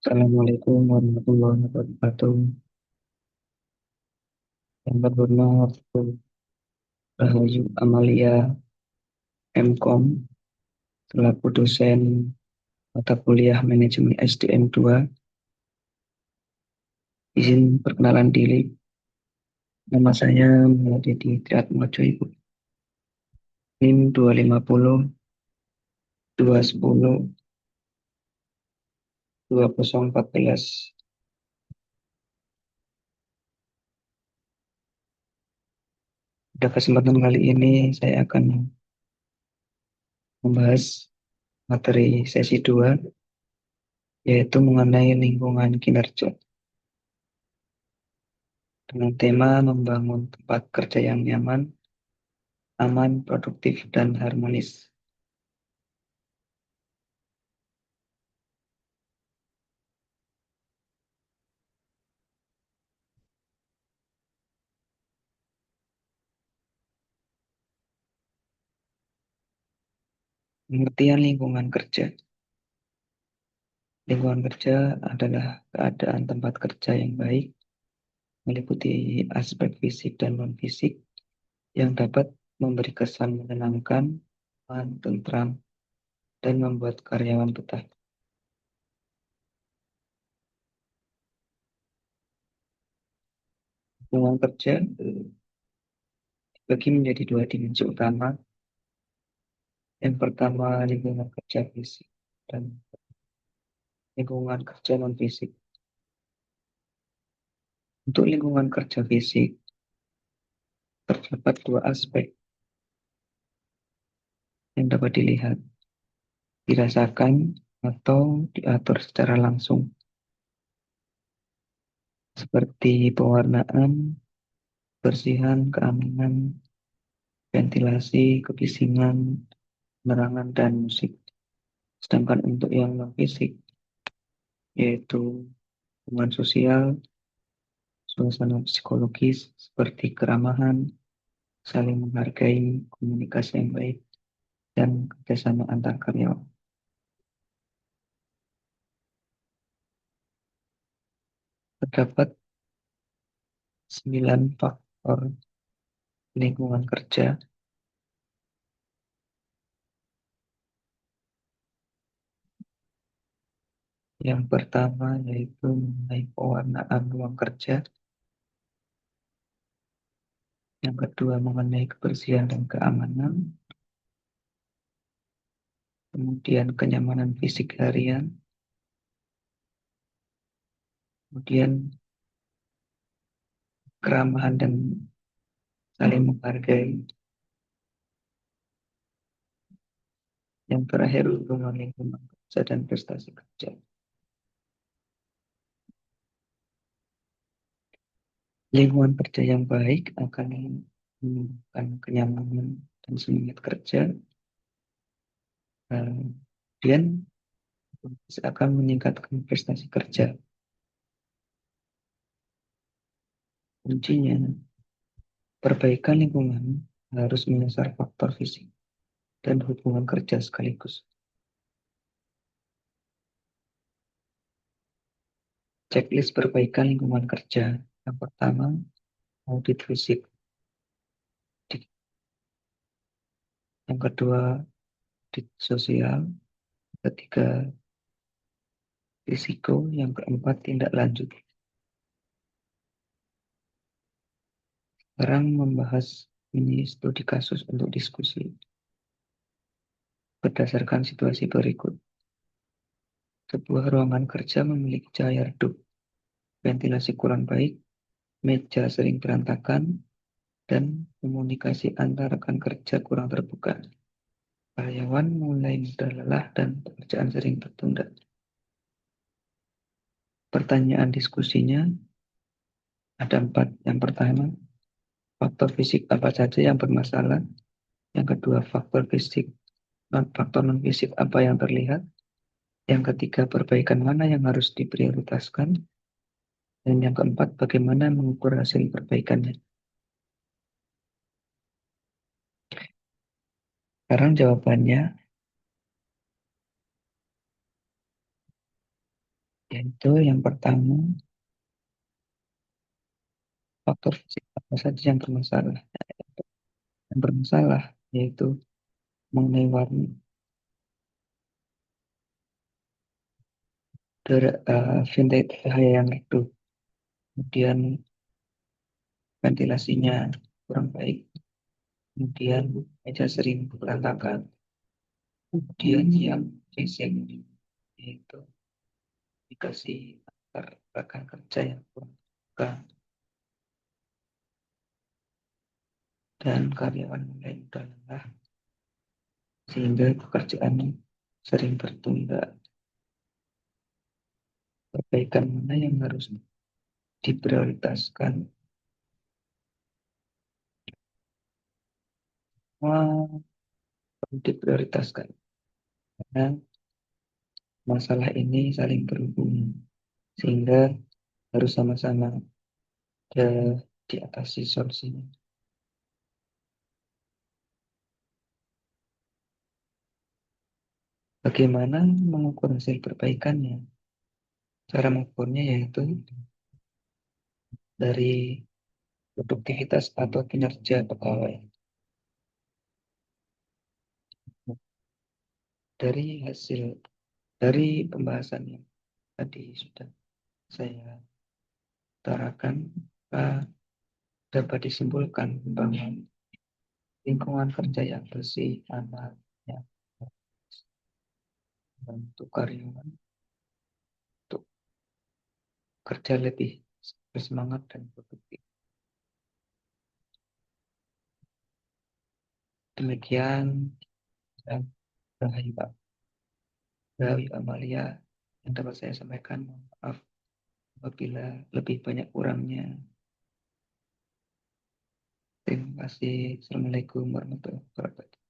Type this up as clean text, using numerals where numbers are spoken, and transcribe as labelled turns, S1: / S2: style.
S1: Assalamualaikum warahmatullahi wabarakatuh. Yang berhormat Rahayu Amalia MKOM selaku dosen mata kuliah Manajemen SDM 2. Izin perkenalan diri. Nama saya Mulyadi Triatmojo Ibu. NIM 250 210 2014. Pada kesempatan kali ini saya akan membahas materi sesi 2, yaitu mengenai lingkungan kinerja dengan tema membangun tempat kerja yang nyaman, aman, produktif, dan harmonis. Pengertian lingkungan kerja. Lingkungan kerja adalah keadaan tempat kerja yang baik, meliputi aspek fisik dan non-fisik yang dapat memberi kesan menyenangkan, aman, tentram, dan membuat karyawan betah. Lingkungan kerja dibagi menjadi dua dimensi utama. Yang pertama, lingkungan kerja fisik dan lingkungan kerja non-fisik. Untuk lingkungan kerja fisik, terdapat dua aspek yang dapat dilihat, dirasakan atau diatur secara langsung, seperti pewarnaan, bersihan, keamanan, ventilasi, kebisingan, penerangan, dan musik. Sedangkan untuk yang non-fisik, yaitu hubungan sosial, suasana psikologis seperti keramahan, saling menghargai, komunikasi yang baik, dan kerjasama antar karyawan. Terdapat 9 faktor lingkungan kerja. Yang pertama yaitu mengenai pewarnaan ruang kerja. Yang kedua mengenai kebersihan dan keamanan. Kemudian kenyamanan fisik harian. Kemudian keramahan dan saling menghargai. Yang terakhir hubungan lingkungan kerja dan prestasi kerja. Lingkungan kerja yang baik akan menumbuhkan kenyamanan dan semangat kerja. Kemudian akan meningkatkan prestasi kerja. Kuncinya, perbaikan lingkungan harus menyasar faktor fisik dan hubungan kerja sekaligus. Checklist perbaikan lingkungan kerja. Yang pertama, audit fisik. Yang kedua, audit sosial. Ketiga, risiko. Yang keempat, tindak lanjut. Sekarang membahas ini studi kasus untuk diskusi. Berdasarkan situasi berikut. Sebuah ruangan kerja memiliki cahaya redup, ventilasi kurang baik, meja sering berantakan, dan komunikasi antar rekan kerja kurang terbuka. Karyawan mulai mudah lelah dan pekerjaan sering tertunda. Pertanyaan diskusinya ada 4. Yang pertama, faktor fisik apa saja yang bermasalah? Yang kedua, faktor non-fisik apa yang terlihat? Yang ketiga, perbaikan mana yang harus diprioritaskan? Dan yang keempat, bagaimana mengukur hasil perbaikannya? Sekarang jawabannya, Yaitu yang pertama, faktor fisik apa saja yang bermasalah. Yang bermasalah yaitu mengenai warna, vintage cahaya yang redup, kemudian ventilasinya kurang baik, kemudian meja sering berantakan, kemudian yang basic yaitu dikasih antar rekan kerja yang kurang suka dan karyawan mulai mudah lelah sehingga pekerjaan sering tertunda. Perbaikan mana yang harus diprioritaskan? Wah, perlu diprioritaskan karena masalah ini saling berhubungan sehingga harus sama-sama diatasi solusinya. Bagaimana mengukur hasil perbaikannya? Cara mengukurnya yaitu dari produktivitas atau kinerja pegawai. Dari hasil dari pembahasan yang tadi sudah saya utarakan, dapat disimpulkan bahwa lingkungan kerja yang bersih, aman, yang membantu karyawan untuk kerja lebih bersemangat dan produktif. Demikian dan Rahayu Amalia yang dapat saya sampaikan. Maaf apabila lebih banyak kurangnya. Terima kasih. Assalamualaikum warahmatullahi wabarakatuh.